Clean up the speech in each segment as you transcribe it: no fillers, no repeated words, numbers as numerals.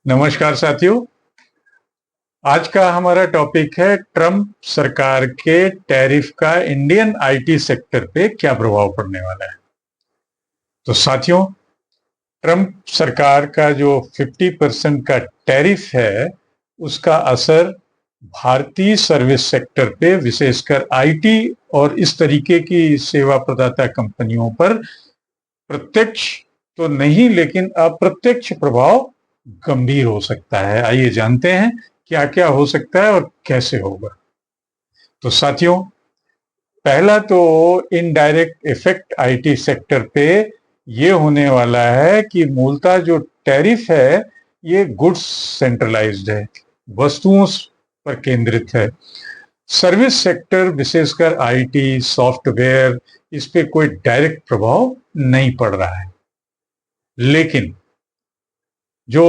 नमस्कार साथियों। आज का हमारा टॉपिक है ट्रंप सरकार के टैरिफ का इंडियन आईटी सेक्टर पे क्या प्रभाव पड़ने वाला है। तो साथियों, ट्रंप सरकार का जो 50% का टैरिफ है उसका असर भारतीय सर्विस सेक्टर पे, विशेषकर आईटी और इस तरीके की सेवा प्रदाता कंपनियों पर प्रत्यक्ष तो नहीं लेकिन अप्रत्यक्ष प्रभाव गंभीर हो सकता है। आइए जानते हैं क्या क्या हो सकता है और कैसे होगा। तो साथियों, पहला तो इनडायरेक्ट इफेक्ट आईटी सेक्टर पे ये होने वाला है कि मूलतः जो टैरिफ है ये गुड्स सेंट्रलाइज्ड है, वस्तुओं पर केंद्रित है। सर्विस सेक्टर विशेषकर आईटी सॉफ्टवेयर, इस पे कोई डायरेक्ट प्रभाव नहीं पड़ रहा है। लेकिन जो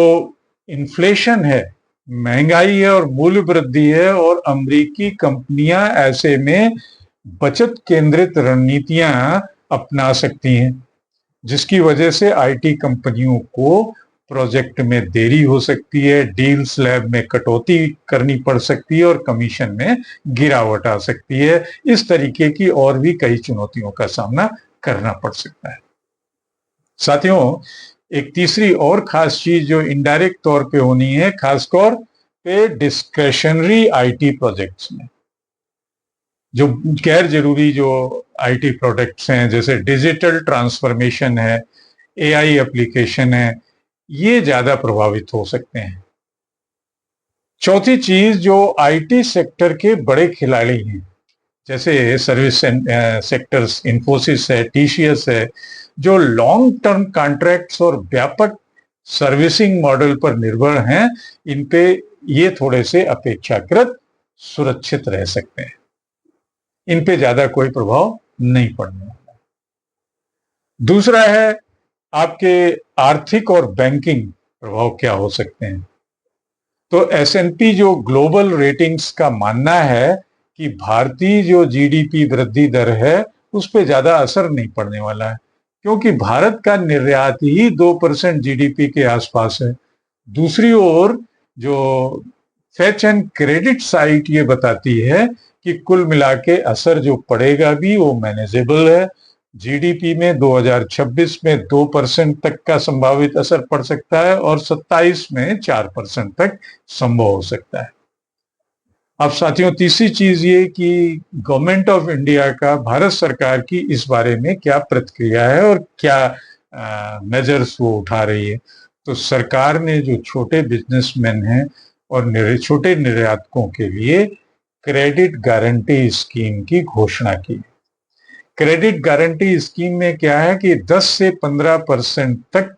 इन्फ्लेशन है, महंगाई है और मूल्य वृद्धि है और अमेरिकी कंपनियां ऐसे में बचत केंद्रित रणनीतियां अपना सकती हैं, जिसकी वजह से आईटी कंपनियों को प्रोजेक्ट में देरी हो सकती है, डील स्लैब में कटौती करनी पड़ सकती है और कमीशन में गिरावट आ सकती है। इस तरीके की और भी कई चुनौतियों का सामना करना पड़ सकता है। साथियों, एक तीसरी और खास चीज जो इनडायरेक्ट तौर पे होनी है, खासतौर पे डिस्क्रेशनरी आईटी प्रोजेक्ट्स में, जो गैर जरूरी जो आईटी प्रोडक्ट्स हैं जैसे डिजिटल ट्रांसफॉर्मेशन है, एआई एप्लीकेशन है, ये ज्यादा प्रभावित हो सकते हैं। चौथी चीज, जो आईटी सेक्टर के बड़े खिलाड़ी हैं जैसे सर्विस सेक्टर्स, इन्फोसिस है, टीसीएस है, जो लॉन्ग टर्म कॉन्ट्रैक्ट्स और व्यापक सर्विसिंग मॉडल पर निर्भर हैं, इन पे ये थोड़े से अपेक्षाकृत सुरक्षित रह सकते हैं। इन पे ज्यादा कोई प्रभाव नहीं पड़ने वाला। दूसरा है आपके आर्थिक और बैंकिंग प्रभाव क्या हो सकते हैं। तो एसएनपी जो ग्लोबल रेटिंग्स का मानना है कि भारतीय जो जीडीपी वृद्धि दर है उस पर ज्यादा असर नहीं पड़ने वाला है, क्योंकि भारत का निर्यात ही 2% जीडीपी के आसपास है। दूसरी ओर जो फैच एंड क्रेडिट साइट ये बताती है कि कुल मिला के असर जो पड़ेगा भी वो मैनेजेबल है। जीडीपी में 2026 में 2% तक का संभावित असर पड़ सकता है और 27 में 4% तक संभव हो सकता है। अब साथियों, तीसरी चीज ये कि गवर्नमेंट ऑफ इंडिया का, भारत सरकार की इस बारे में क्या प्रतिक्रिया है और क्या मेजर्स वो उठा रही है। तो सरकार ने जो छोटे बिजनेसमैन हैं और छोटे निर्यातकों के लिए क्रेडिट गारंटी स्कीम की घोषणा की। क्रेडिट गारंटी स्कीम में क्या है कि 10 से 15% तक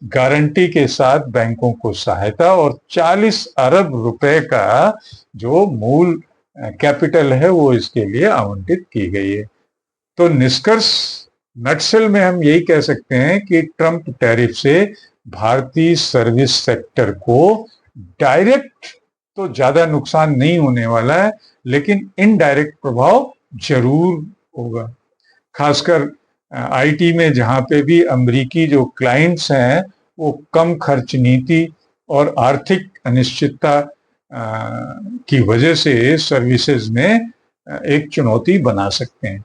गारंटी के साथ बैंकों को सहायता और 40 अरब रुपए का जो मूल कैपिटल है वो इसके लिए आवंटित की गई है। तो निष्कर्ष नटसेल में हम यही कह सकते हैं कि ट्रंप टैरिफ से भारतीय सर्विस सेक्टर को डायरेक्ट तो ज्यादा नुकसान नहीं होने वाला है, लेकिन इनडायरेक्ट प्रभाव जरूर होगा। खासकर आईटी में, जहां पे भी अमेरिकी जो क्लाइंट्स हैं वो कम खर्च नीति और आर्थिक अनिश्चितता की वजह से सर्विसेज में एक चुनौती बना सकते हैं।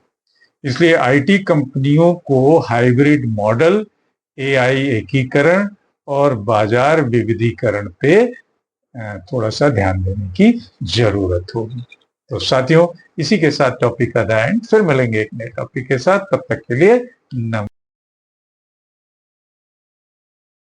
इसलिए आईटी कंपनियों को हाइब्रिड मॉडल, एआई एकीकरण और बाजार विविधीकरण पे थोड़ा सा ध्यान देने की जरूरत होगी। तो साथियों, इसी के साथ टॉपिक का द एंड, फिर मिलेंगे एक नए टॉपिक के साथ। तब तक के लिए नमस्कार।